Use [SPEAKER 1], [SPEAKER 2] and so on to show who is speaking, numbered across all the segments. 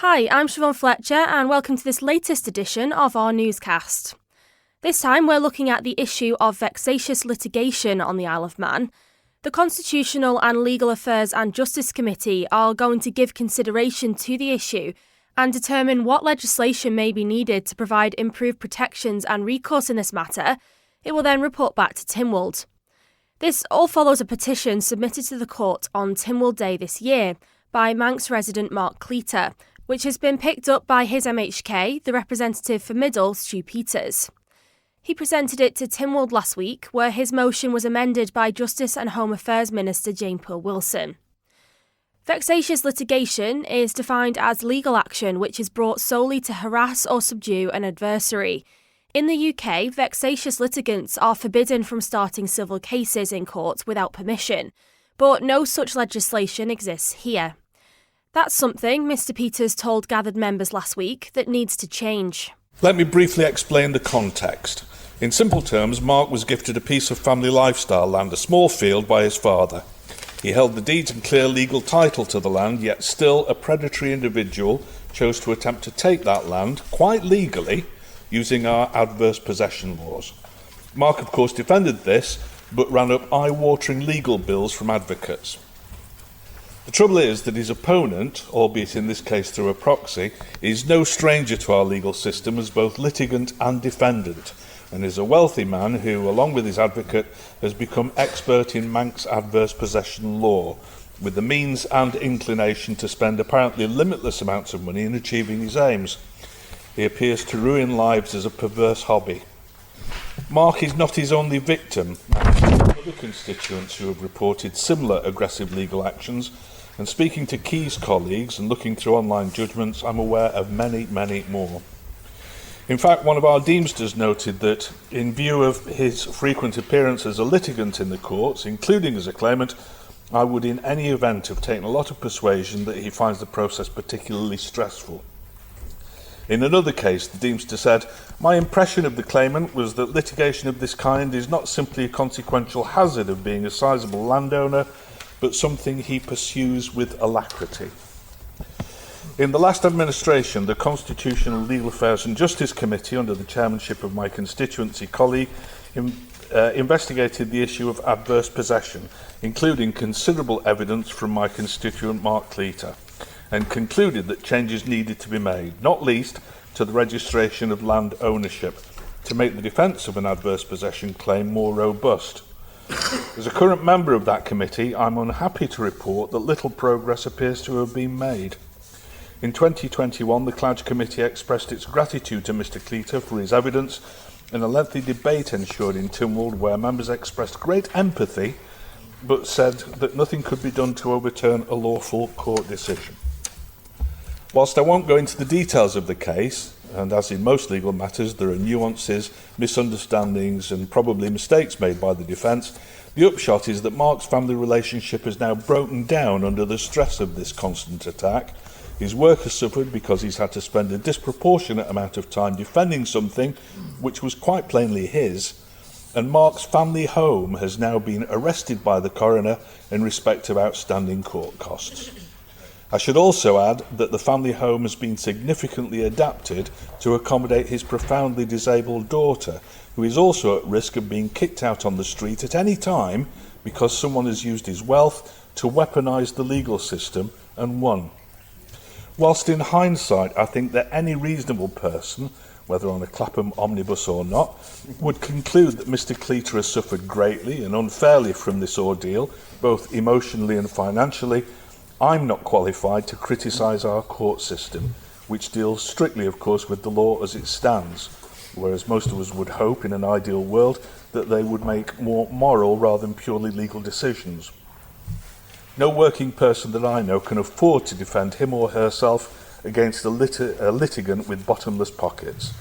[SPEAKER 1] Hi, I'm Siobhán Fletcher and welcome to this latest edition of our newscast. This time we're looking at the issue of vexatious litigation on the Isle of Man. The Constitutional and Legal Affairs and Justice Committee are going to give consideration to the issue and determine what legislation may be needed to provide improved protections and recourse in this matter. It will then report back to Tynwald. This all follows a petition submitted to the court on Tynwald Day this year by Manx resident Mark Cleator, which has been picked up by his MHK, the representative for Middle, Stu Peters. He presented it to Tynwald last week, where his motion was amended by Justice and Home Affairs Minister Poole-Wilson. Vexatious litigation is defined as legal action which is brought solely to harass or subdue an adversary. In the UK, vexatious litigants are forbidden from starting civil cases in court without permission, but no such legislation exists here. That's something Mr Peters told gathered members last week that needs to change.
[SPEAKER 2] Let me briefly explain the context. In simple terms, Mark was gifted a piece of family lifestyle land, a small field, by his father. He held the deeds and clear legal title to the land, yet still a predatory individual chose to attempt to take that land, quite legally, using our adverse possession laws. Mark, of course, defended this, but ran up eye-watering legal bills from advocates. The trouble is that his opponent, albeit in this case through a proxy, is no stranger to our legal system as both litigant and defendant, and is a wealthy man who, along with his advocate, has become expert in Manx adverse possession law, with the means and inclination to spend apparently limitless amounts of money in achieving his aims. He appears to ruin lives as a perverse hobby. Mark is not his only victim. Other constituents who have reported similar aggressive legal actions, and speaking to Key's colleagues and looking through online judgments, I'm aware of many, many more. In fact, one of our deemsters noted that, in view of his frequent appearance as a litigant in the courts, including as a claimant, I would in any event have taken a lot of persuasion that he finds the process particularly stressful. In another case, the deemster said, "My impression of the claimant was that litigation of this kind is not simply a consequential hazard of being a sizable landowner, but something he pursues with alacrity." In the last administration, the Constitutional, Legal Affairs and Justice Committee, under the chairmanship of my constituency colleague, investigated the issue of adverse possession, including considerable evidence from my constituent Mark Cleator, and concluded that changes needed to be made, not least to the registration of land ownership, to make the defence of an adverse possession claim more robust. As a current member of that committee, I'm unhappy to report that little progress appears to have been made. In 2021, the CLADGE Committee expressed its gratitude to Mr Cleator for his evidence, and a lengthy debate ensued in Tynwald where members expressed great empathy but said that nothing could be done to overturn a lawful court decision. Whilst I won't go into the details of the case, and as in most legal matters there are nuances, misunderstandings and probably mistakes made by the defence, the upshot is that Mark's family relationship has now broken down under the stress of this constant attack. His work has suffered because he's had to spend a disproportionate amount of time defending something which was quite plainly his, and Mark's family home has now been arrested by the coroner in respect of outstanding court costs. I should also add that the family home has been significantly adapted to accommodate his profoundly disabled daughter, who is also at risk of being kicked out on the street at any time because someone has used his wealth to weaponise the legal system and won. Whilst in hindsight I think that any reasonable person, whether on a Clapham omnibus or not, would conclude that Mr Cleator has suffered greatly and unfairly from this ordeal, both emotionally and financially, I'm not qualified to criticise our court system, which deals strictly, of course, with the law as it stands, whereas most of us would hope, in an ideal world, that they would make more moral rather than purely legal decisions. No working person that I know can afford to defend him or herself against a litigant with bottomless pockets.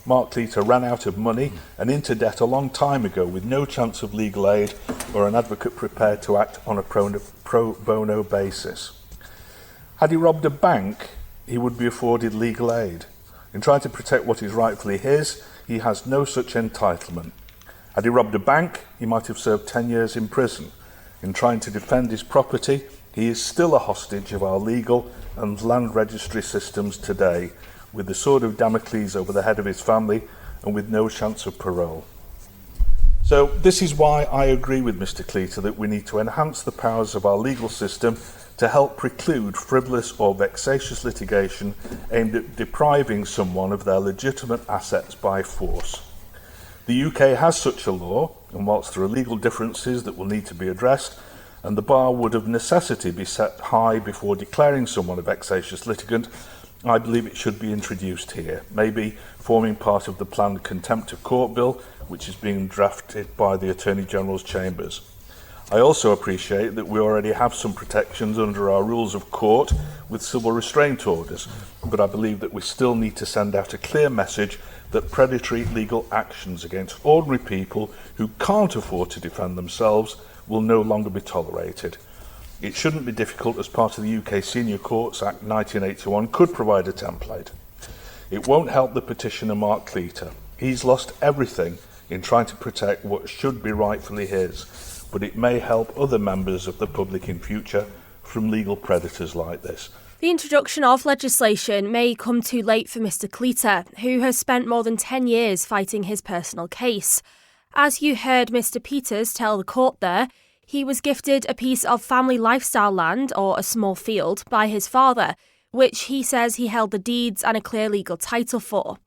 [SPEAKER 2] Mark Cleator ran out of money and into debt a long time ago with no chance of legal aid or an advocate prepared to act on a pro bono basis. Had he robbed a bank, he would be afforded legal aid. In trying to protect what is rightfully his, he has no such entitlement. Had he robbed a bank, he might have served 10 years in prison. In trying to defend his property, He is still a hostage of our legal and land registry systems today, with the sword of Damocles over the head of his family and with no chance of parole. So this is why I agree with Mr. Cleator that we need to enhance the powers of our legal system to help preclude frivolous or vexatious litigation aimed at depriving someone of their legitimate assets by force. The UK has such a law, and whilst there are legal differences that will need to be addressed, and the bar would of necessity be set high before declaring someone a vexatious litigant, I believe it should be introduced here, maybe forming part of the planned contempt of court bill, which is being drafted by the Attorney General's chambers. I also appreciate that we already have some protections under our rules of court with civil restraint orders, but I believe that we still need to send out a clear message that predatory legal actions against ordinary people who can't afford to defend themselves will no longer be tolerated. It shouldn't be difficult, as part of the UK Senior Courts Act 1981 could provide a template. It won't help the petitioner Mark Cleator. He's lost everything in trying to protect what should be rightfully his, but it may help other members of the public in future from legal predators like this.
[SPEAKER 1] The introduction of legislation may come too late for Mr. Cleator, who has spent more than 10 years fighting his personal case. As you heard Mr. Peters tell the court there, he was gifted a piece of family lifestyle land, or a small field, by his father, which he says he held the deeds and a clear legal title for.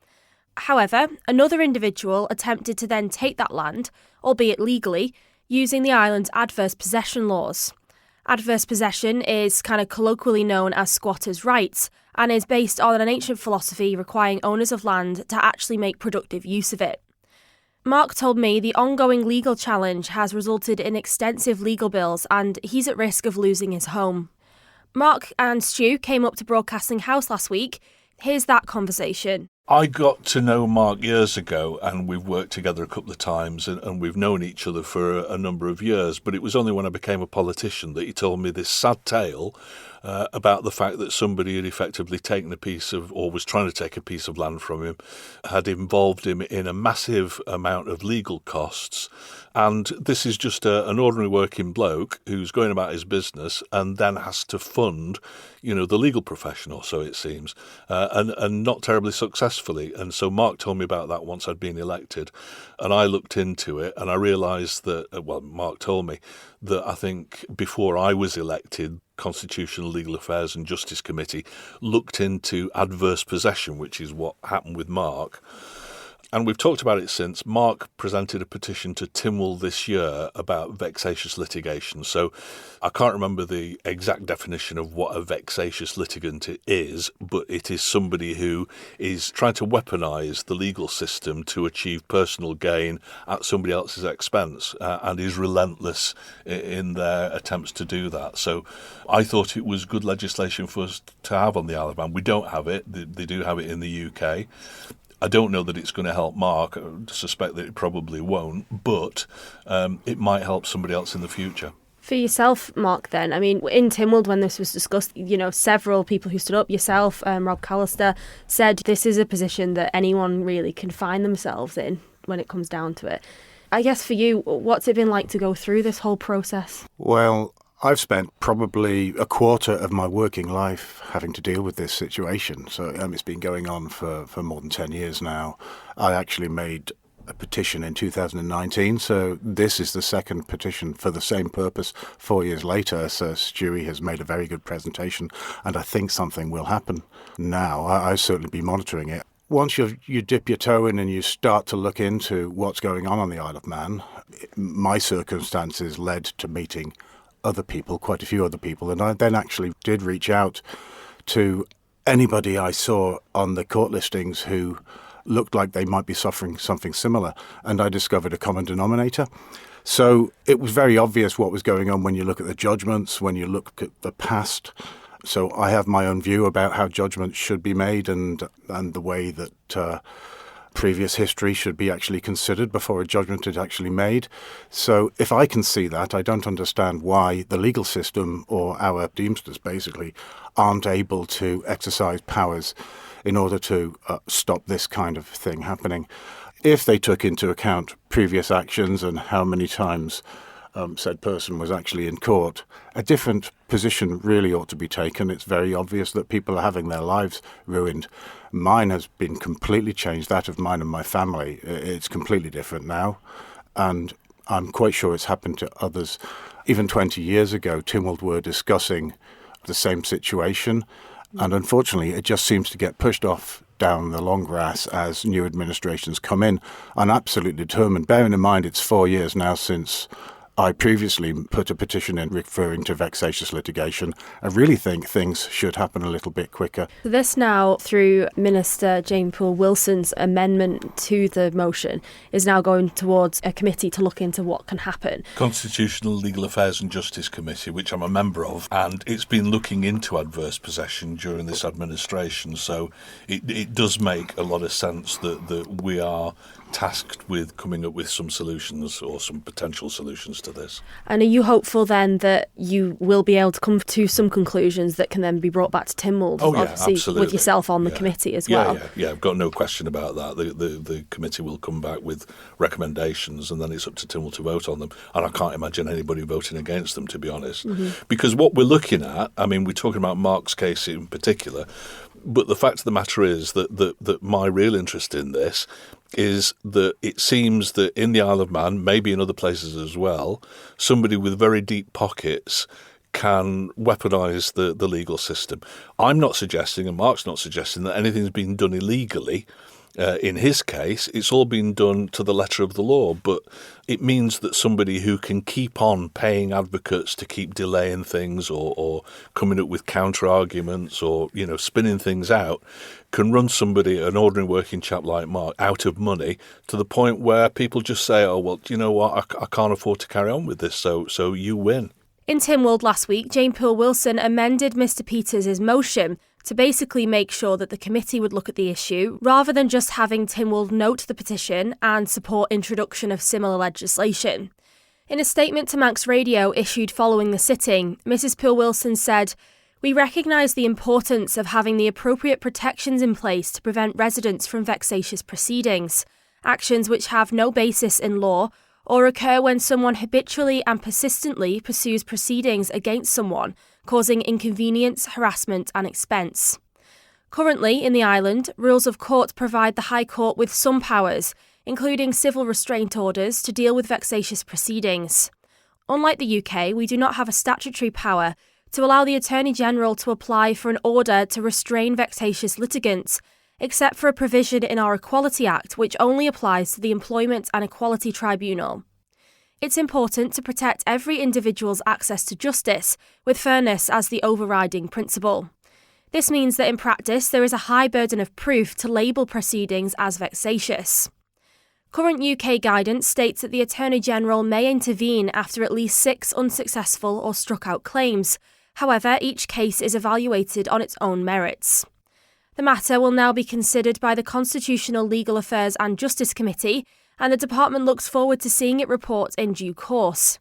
[SPEAKER 1] However, another individual attempted to then take that land, albeit legally, using the island's adverse possession laws. Adverse possession is kind of colloquially known as squatters' rights and is based on an ancient philosophy requiring owners of land to actually make productive use of it. Mark told me the ongoing legal challenge has resulted in extensive legal bills and he's at risk of losing his home. Mark and Stu came up to Broadcasting House last week. Here's that conversation.
[SPEAKER 2] I got to know Mark years ago, and we've worked together a couple of times, and we've known each other for a number of years, but it was only when I became a politician that he told me this sad tale about the fact that somebody had effectively taken a piece of, or was trying to take a piece of land from him, had involved him in a massive amount of legal costs. And this is just an ordinary working bloke who's going about his business and then has to fund, the legal profession, or so it seems, and not terribly successfully. And so Mark told me about that once I'd been elected, and I looked into it and I realised that, Mark told me that I think before I was elected, Constitutional, Legal Affairs and Justice Committee looked into adverse possession, which is what happened with Mark. And we've talked about it since. Mark presented a petition to Tynwald this year about vexatious litigation. So I can't remember the exact definition of what a vexatious litigant is, but it is somebody who is trying to weaponise the legal system to achieve personal gain at somebody else's expense and is relentless in their attempts to do that. So I thought it was good legislation for us to have on the Isle of Man. We don't have it. They do have it in the UK. I don't know that it's going to help Mark. I suspect that it probably won't, but it might help somebody else in the future.
[SPEAKER 1] For yourself, Mark, then, I mean, in Tynwald, when this was discussed, several people who stood up, yourself, Rob Callister, said this is a position that anyone really can find themselves in when it comes down to it. I guess for you, what's it been like to go through this whole process?
[SPEAKER 3] Well, I've spent probably a quarter of my working life having to deal with this situation. So it's been going on for more than 10 years now. I actually made a petition in 2019, so this is the second petition for the same purpose 4 years later. So Stewie has made a very good presentation, and I think something will happen now. I'll certainly be monitoring it. Once you dip your toe in and you start to look into what's going on the Isle of Man, my circumstances led to meeting other people, quite a few other people, and I then actually did reach out to anybody I saw on the court listings who looked like they might be suffering something similar, and I discovered a common denominator. So it was very obvious what was going on when you look at the judgments, when you look at the past. So I have my own view about how judgments should be made and the way that previous history should be actually considered before a judgment is actually made. So if I can see that, I don't understand why the legal system or our deemsters basically aren't able to exercise powers in order to stop this kind of thing happening. If they took into account previous actions and how many times said person was actually in court, a different position really ought to be taken. It's very obvious that people are having their lives ruined. Mine has been completely changed, that of mine and my family. It's completely different now, and I'm quite sure it's happened to others. Even 20 years ago, Tynwald were discussing the same situation, and unfortunately it just seems to get pushed off down the long grass as new administrations come in. I'm absolutely determined, bearing in mind it's 4 years now since I previously put a petition in referring to vexatious litigation. I really think things should happen a little bit quicker.
[SPEAKER 1] This now, through Minister Jane Poole-Wilson's amendment to the motion, is now going towards a committee to look into what can happen.
[SPEAKER 2] Constitutional, Legal Affairs and Justice Committee, which I'm a member of, and it's been looking into adverse possession during this administration, so it does make a lot of sense that we are tasked with coming up with some solutions or some potential solutions to this.
[SPEAKER 1] And are you hopeful then that you will be able to come to some conclusions that can then be brought back to Tynwald?
[SPEAKER 2] Oh, yeah,
[SPEAKER 1] obviously,
[SPEAKER 2] absolutely.
[SPEAKER 1] with yourself on the committee as well.
[SPEAKER 2] Yeah, I've got no question about that. The committee will come back with recommendations and then it's up to Tynwald to vote on them. And I can't imagine anybody voting against them, to be honest. Mm-hmm. Because what we're looking at, I mean, we're talking about Mark's case in particular, but the fact of the matter is that my real interest in this is that it seems that in the Isle of Man, maybe in other places as well, somebody with very deep pockets can weaponise the legal system. I'm not suggesting, and Mark's not suggesting, that anything's been done illegally. In his case, it's all been done to the letter of the law, but it means that somebody who can keep on paying advocates to keep delaying things or coming up with counter-arguments or, spinning things out, can run somebody, an ordinary working chap like Mark, out of money to the point where people just say, oh, well, you know what, I can't afford to carry on with this, so you win.
[SPEAKER 1] In Tynwald last week, Jane Poole-Wilson amended Mr Peters' motion to basically make sure that the committee would look at the issue, rather than just having Tynwald note the petition and support introduction of similar legislation. In a statement to Manx Radio issued following the sitting, Mrs Poole-Wilson said, "We recognise the importance of having the appropriate protections in place to prevent residents from vexatious proceedings, actions which have no basis in law or occur when someone habitually and persistently pursues proceedings against someone, causing inconvenience, harassment and expense. Currently, in the island, rules of court provide the High Court with some powers, including civil restraint orders, to deal with vexatious proceedings. Unlike the UK, we do not have a statutory power to allow the Attorney-General to apply for an order to restrain vexatious litigants, except for a provision in our Equality Act which only applies to the Employment and Equality Tribunal. It's important to protect every individual's access to justice, with fairness as the overriding principle. This means that in practice there is a high burden of proof to label proceedings as vexatious. Current UK guidance states that the Attorney-General may intervene after at least 6 unsuccessful or struck-out claims. However, each case is evaluated on its own merits. The matter will now be considered by the Constitutional, Legal Affairs and Justice Committee, and the department looks forward to seeing it report in due course.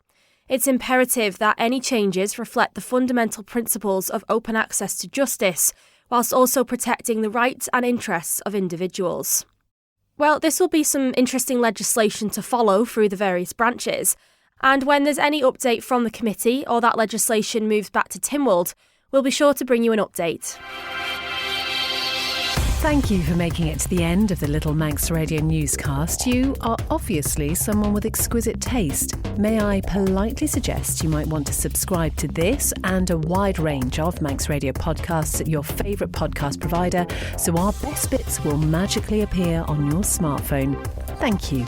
[SPEAKER 1] It's imperative that any changes reflect the fundamental principles of open access to justice, whilst also protecting the rights and interests of individuals. Well, this will be some interesting legislation to follow through the various branches, and when there's any update from the committee or that legislation moves back to Tynwald, we'll be sure to bring you an update.
[SPEAKER 4] Thank you for making it to the end of the Little Manx Radio newscast. You are obviously someone with exquisite taste. May I politely suggest you might want to subscribe to this and a wide range of Manx Radio podcasts at your favourite podcast provider, so our best bits will magically appear on your smartphone. Thank you.